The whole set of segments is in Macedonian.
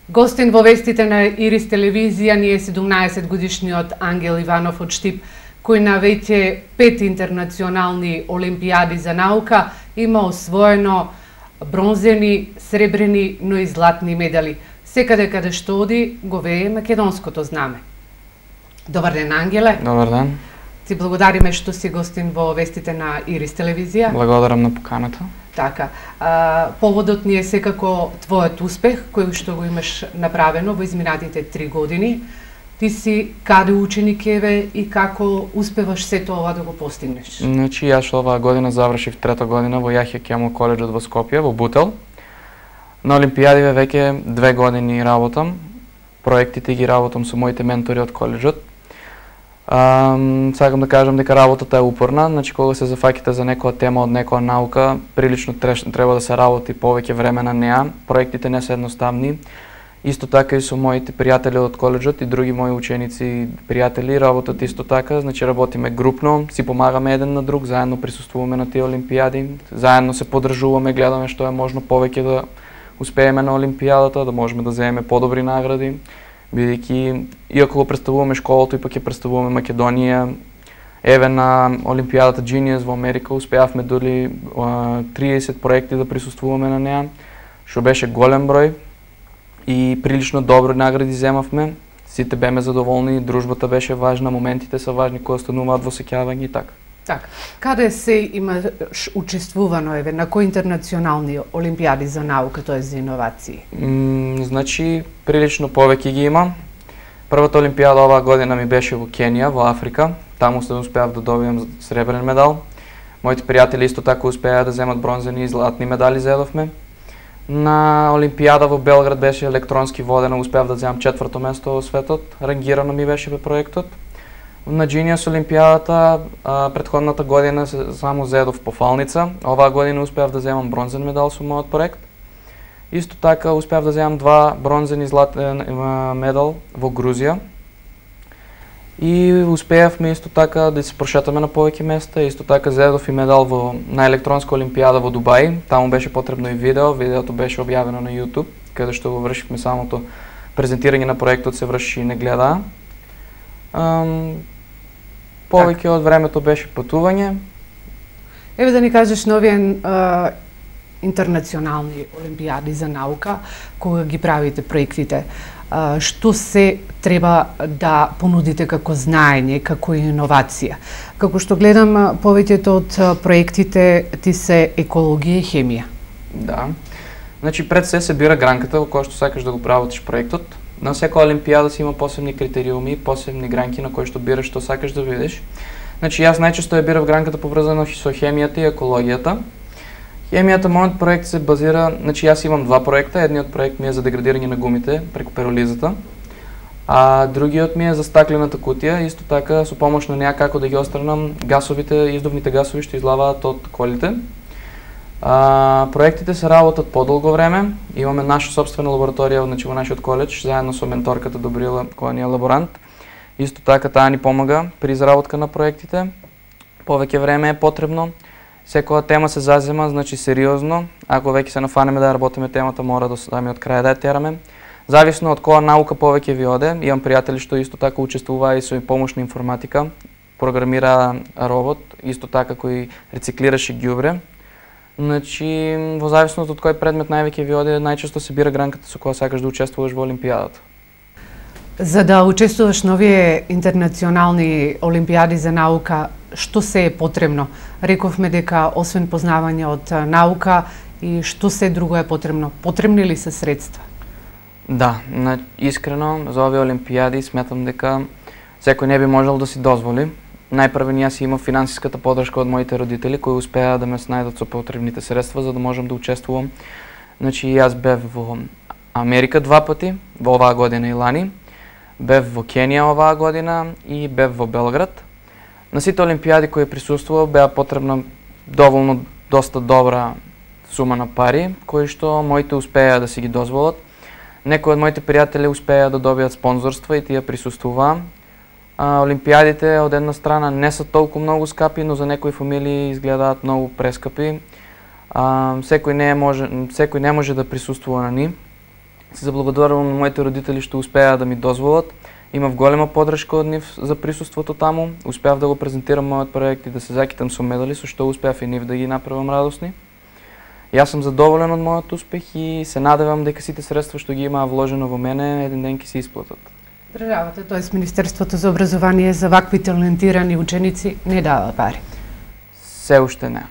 Гостин во вестите на Ирис телевизија ни е 17 годишниот Ангел Иванов од Штип, кој на веќе 5 интернационални олимпијади за наука има освоено бронзени, сребрени, но и златни медали. Секаде каде што оди го вее македонското знаме. Добар ден, Ангеле. Добар ден. Ти благодариме што си гостин во вестите на Ирис телевизија. Благодарам на поканата. Така, поводот ни е секако твојот успех, кој што го имаш направено во изминатите 3 години. Ти си каде ученик еве и како успеваш сето ова да го постигнеш? Значи, јас оваа година завршив 3-та година во Јахја Кемал коледжот во Скопје, во Бутел. На олимпијадиве веќе 2 години работам. Проектите ги работам со моите ментори од коледжот. Сакам да кажам дека работата е упорна, значи кога се зафаќате за некоја тема од некоја наука, прилично треба да се работи повеќе време на неа. Проектите не се едноставни. Исто така и со моите пријатели од коледжот и други мои ученици и пријатели работат исто така, значи работиме групно, си помагаме еден на друг, заедно присуствуваме на тие олимпијади, заедно се поддржуваме, гледаме што е можно повеќе да успееме на олимпијадата, да можеме да земеме подобри награди. Бидејќи, иако го представуваме школото, и пак ја представуваме Македонија, еве на Олимпијадата Genius во Америка успеавме дали 30 проекти да присуствуваме на неа, што беше голем број и прилично добри награди земавме. Сите беме задоволни, дружбата беше важна, моментите се важни кои остануваат во сеќавање и така. Така, каде се имаш учествувано, еве, на кои интернационални олимпијади за наука, тоа за иновации? Значи, прилично повеќе ги има. Првата олимпијада оваа година ми беше во Кенија, во Африка. Таму се успеав да добијам сребрен медал. Моите пријатели исто така успеа да земат бронзени и златни медали зедовме. На олимпијада во Белград беше електронски водена, успеав да земам 4-то место во светот. Рангирано ми беше проектот. На Genius олимпијадата претходната година само зедов по фалница. Оваа година успеав да земам бронзен медал со мојот проект. Исто така успеав да земам 2 бронзени и златен медал во Грузија. И успеавме исто така да се прошетаме на повеќе места. Исто така зедов и медал на електронска олимпијада во Дубај. Таму беше потребно и видео. Видеото беше објавено на YouTube, каде што го вршивме самото презентирање на проектот, се врши и не гледаа. Повеќе од времето беше патување. Еве да ни кажеш нови интернационални олимпијади за наука, кога ги правите проектите, што се треба да понудите како знаење, како иновација? Како што гледам, повеќето од проектите ти се екологија и хемија. Да. Значи пред се бира гранката во која што сакаш да го правиш проектот. На секоја олимпијада си има посебни критериуми, посебни гранки на кои што бираш што сакаш да видиш. Значи јас најчесто ја бирав гранката поврзана со хемијата и екологијата. Хемијата, мојот проект се базира, значи јас имам 2 проекта, едниот проект ми е за деградирање на гумите преку перолизата, а другиот ми е за стаклената кутија, исто така со помош на неа како да ги отстранам издувните гасови што излаваат од колите. Проектите се работат подолго време. Имаме наша собствена лабораторија во нашиот коледж, заедно со менторката Добрила, која ни е лаборант. Исто така таа ни помага при изработка на проектите. Повеќе време е потребно. Секоја тема се зазема, значи сериозно. Ако веќе се нафанеме да работиме темата, мора до самиот крај да ја тераме. Зависно од која наука повеќе ви оде. Имам пријатели што исто така учествуваа и со помошна информатика, програмира робот, исто така кој рециклираше ѓубре. Значи, во зависност од кој предмет највеќе ви оде, најчесто се бира гранката со која сакаш да учествуваш во олимпијадата. За да учествуваш новие интернационални олимпијади за наука, што се е потребно? Рековме дека освен познавање од наука и што се друго е потребно? Потребни ли се средства? Да, искрено за овие олимпијади сметам дека секој не би можел да си дозволи. Најпрво јас имав финансиската поддршка од моите родители кои успеа да ме снајдат со потребните средства за да можам да учествувам. Значи јас бев во Америка 2 пати, во оваа година и лани, бев во Кенија оваа година и бев во Белград. На сите олимпијади кои присуствував беа потребна доволно доста добра сума на пари, кои што моите успеа да си ги дозволат. Некои од моите пријатели успеа да добијат спонзорства и тие присуствуваа. Олимпијадите од една страна не се толку многу скапи, но за некои фамилии изгледаат многу прескапи. Секој не може да присуствува на нив. се заблагодарувам на моите родители, ще успея да ми дозволят. Имав голема подръжка от нив за присъствието таму. Успях да го презентирам моят проект и да се закитам со медали, со што успях и нив да ги направам радостни. И аз съм задоволен от моят успех и се надевам дека сите средства што ги има вложено во мене еден ден ќе се исплатат. Државата, т.е. Министерството за образование за вакви талентирани ученици не дава пари. Се уште не.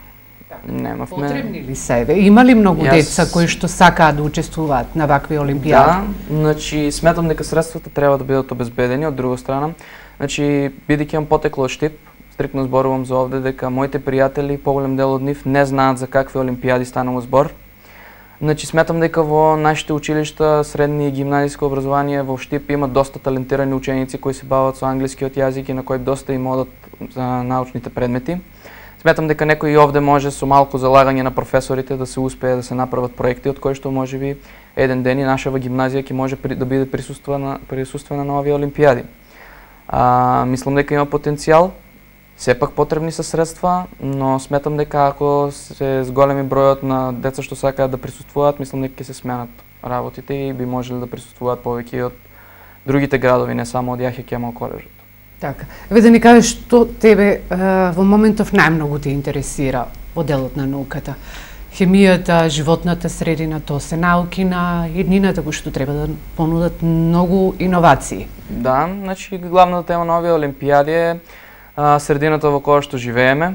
Немавме. Потребни ли се? Има ли многу деца кои што сакаат да учествуваат на вакви олимпиади? Да, значи сметам дека средствата треба да бидат обезбедени. Од друга страна, значи бидејќи имам потекло од Штип, стриктно зборувам за овде дека моите пријатели, поголем дел од нив не знаат за какви олимпиади станува збор. Значи сметам дека во нашите училишта, средни и гимназијско образование во Штип има доста талентирани ученици кои се бават со англискиот јазик и на кои доста им одат за научните предмети. Сметам дека некој и овде може со малку залагање на професорите да се успее да се направат проекти од кои што можеби еден ден и нашава гимназија ќе може да биде присуствена на овие олимпиади. Мислам дека има потенцијал. Сепак потребни се средства, но сметам дека ако се зголеми бројот на деца што сакаат да присуствуваат, мислам дека ќе се сменат работите и би можеле да присуствуваат повеќе и од другите градови, не само од Јахја Кемал коледжот. Така. Еве да ни кажеш што тебе во моментов најмногу те интересира во делот на науката. Хемијата, животната средина, тоа се науки на еднината кои што треба да понудат многу иновации. Да, значи главната тема на овие олимпиади е средината во која што живееме.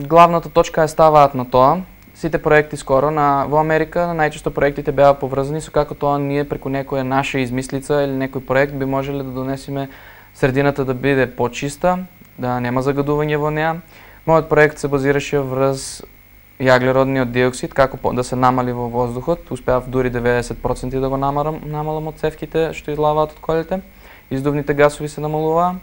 Главната точка ставаат на тоа. Сите проекти скоро во Америка, најчесто проектите беа поврзани со како тоа ние преку некоја наша измислица или некој проект би можеле да донесеме средината да биде почиста, да нема загадување во неа. Мојот проект се базираше врз јаглеродниот диоксид, како да се намали во воздухот. Успеав дури 90% да го намалам од цевките што излаваат од колите. Издувните гасови се намалуваа.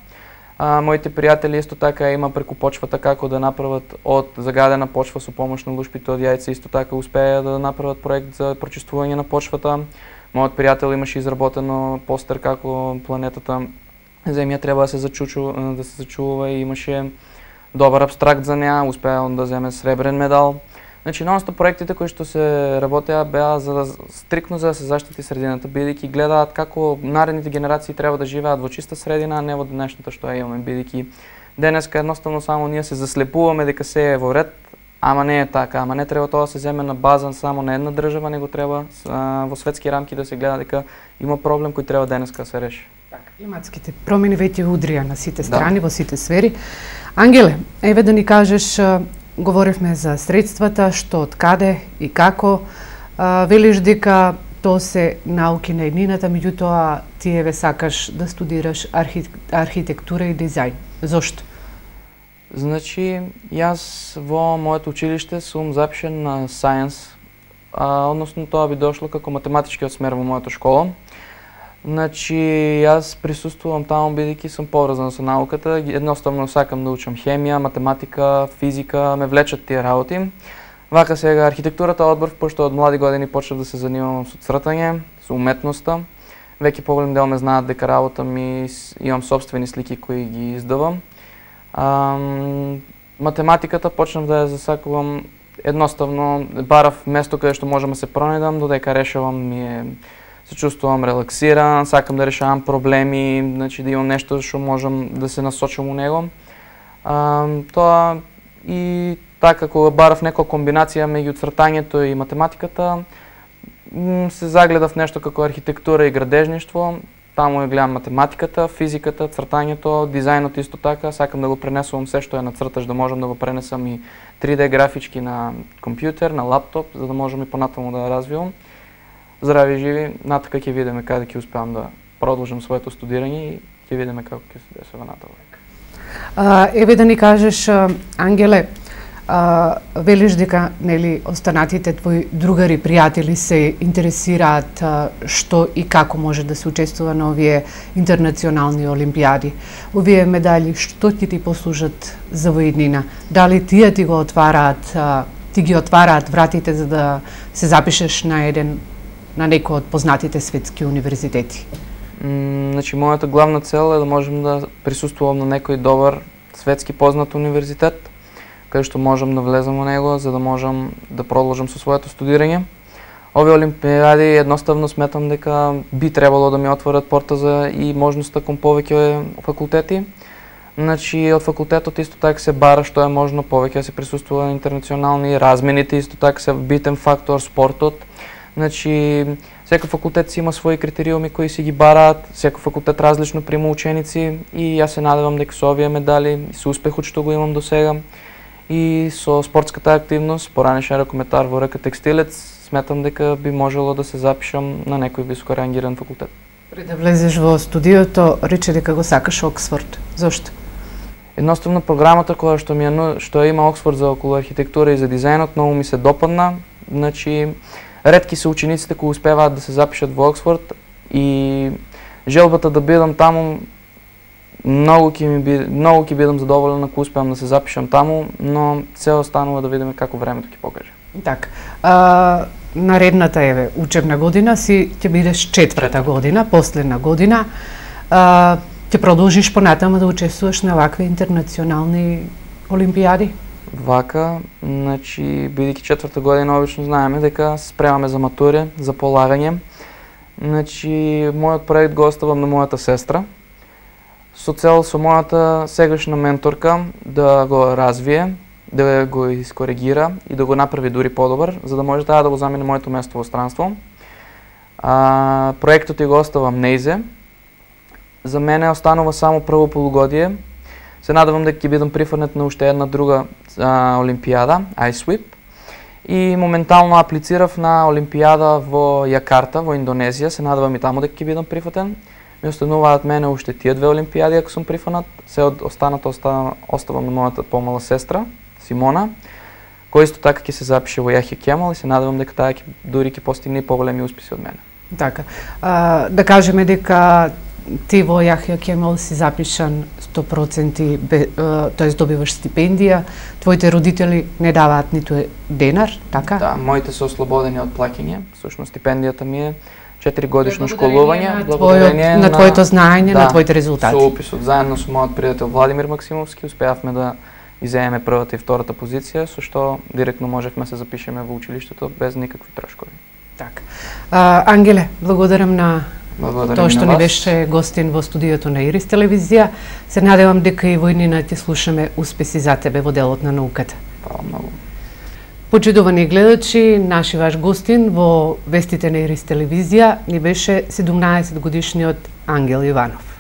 Моите пријатели исто така има преку почвата како да направат од загадена почва со помош на лушпите од јајца, исто така успеа да направат проект за прочистување на почвата. Мојот пријател имаше изработено постер како планетата Земја треба да се зачува и имаше добар абстракт за неа, успеа да земе сребрен медал. Значи, нонстоп проектите кои што се работеа беа стрикно за да се заштити средината, бидејќи гледаат како наредните генерации треба да живеат во чиста средина, а не во денешната што ја имаме, бидејќи денеска едноставно само ние се заслепуваме дека се е во ред, ама не е така, ама не треба тоа да се земе на база само на една држава, него треба во светски рамки да се гледа дека има проблем кој треба денеска да се реши. Климатските промени веќе удрија на сите страни, во сите сфери. Ангеле, еве да ни кажеш, говоривме за средствата, што од каде и како. Велиш дека тоа се науки на еднината, меѓутоа ти еве сакаш да студираш архитектура и дизајн. Зошто? Значи, јас во моето училиште сум запишен на Science, односно тоа би дошло како математичкиот смер во мојата школа. Значи, јас присуствувам таму бидејќи сум поврзан со науката, едноставно сакам да учам хемија, математика, физика, ме влечат тие работи. Вака сега архитектурата одбрав, пошто од млади години почнав да се занимавам со цртање, со уметноста. Веќе поголем дел ме знаат дека работа ми имам сопствени слики кои ги издавам. Математиката почнав да ја засакувам, едноставно барав место каде што можам да се пронајдам, додека решавам се чувствувам релаксиран, сакам да решавам проблеми, значи да имам нешто што можам да се насочам у него. Тоа и така кога барав некоја комбинација меѓу цртањето и математиката, се загледав нешто како архитектура и градежништво. Таму ја гледам математиката, физиката, цртањето, дизајнот исто така. Сакам да го пренесувам се што е на црташ, да можам да го пренесам и 3D графички на компјутер, на лаптоп, за да можам и понатаму да ја развивам. Здрави живи, натака ќе видиме каде ќе успеам да продолжам своето студирање и ќе видиме како ќе се десува натаму. Еве да ни кажеш, Ангеле, велиш дека нели останатите твои другари, пријатели се интересираат што и како може да се учествува на овие интернационални олимпиади. Овие медали што ќе ти послужат за воеднина? Дали тие ти ги отвараат вратите за да се запишеш на некој од познатите светски универзитети? Значи, мојата главна цел е да можам да присуствувам на некој добар светски познат универзитет, каде што можам да влезам во него, за да можам да продолжам со своето студирање. Овие олимпиади едноставно сметам дека би требало да ми отворат порта за и можноста кон повеќе факултети. Значи, од факултетот исто така се бара што е можно повеќе да се присуствува на интернационални размените, исто така се битен фактор спортот. Значи, секој факултет си има своји критериуми кои си ги бараат, секој факултет различно прима ученици и јас се надевам дека со овие медали и со успехот што го имам до сега и со спортската активност, поранешен ракометар во РК Текстилец, сметам дека би можело да се запишам на некој високо рангиран факултет. Пред да влезеш во студиото, рече дека го сакаш Оксфорд. Зошто? Едноставно програмата која што ја има Оксфорд за околу архитектура и за дизајнот многу ми се допадна. Значи, ретки се учениците кои успеваат да се запишат во Оксфорд и желбата да бидам таму многу ќе бидам задоволен ако успеам да се запишам таму, но се останува да видиме како времето ќе покаже. Така. Наредната учебна година ќе бидеш четврта година, последна година. Ќе продолжиш понатаму да учествуваш на вакви интернационални олимпијади? Вака, значи, бидејќи четврта година, обично знаеме дека се спремаме за матуре, за полагање. Значи, мојот проект го оставам на мојата сестра, со цел со мојата сегашна менторка да го развие, да го искоригира и да го направи дури подобар, за да може таа да го замени моето место во странство. Проектот ја го оставам неизе. За мене останува само прво полугодие. Се надевам дека ќе бидам прифрнет на уште една друга олимпијада, iSweep. И моментално аплицирав на олимпијада во Јакарта, во Индонезија. Се надевам и таму дека ќе бидам прифатен. Ми остануваат мене уште тие две олимпијади ако сум прифанат. Се останато оставам на мојата помала сестра, Симона, кој исто така ќе се запише во Јахја Кемал и се надевам дека таа дури ќе постигне и поголеми успеси од мене. Така. Да кажеме дека ти во Јахја Кемал си запишан 100%, тоест добиваш стипендија, твоите родители не даваат ниту денар, така? Да, моите се ослободени од плаќање. Всушност стипендијата ми е 4 годишно школување, благодарение на твоето знаење, на твоите резултати. Со уписот заедно со мојот пријател Владимир Максимовски успеавме да изземеме првата и втората позиција, со што директно можевме се запишеме во училиштето без никакви трошкови. Така. Ангеле, благодарам на тоа што ни вас. беше гостин во студиото на Ирис телевизија. Се надевам дека и во иднина ќе слушаме успеси за тебе во делот на науката. Фала многу. Почитувани гледачи, наши ваш гостин во вестите на Ирис телевизија ни беше 17 годишниот Ангел Иванов.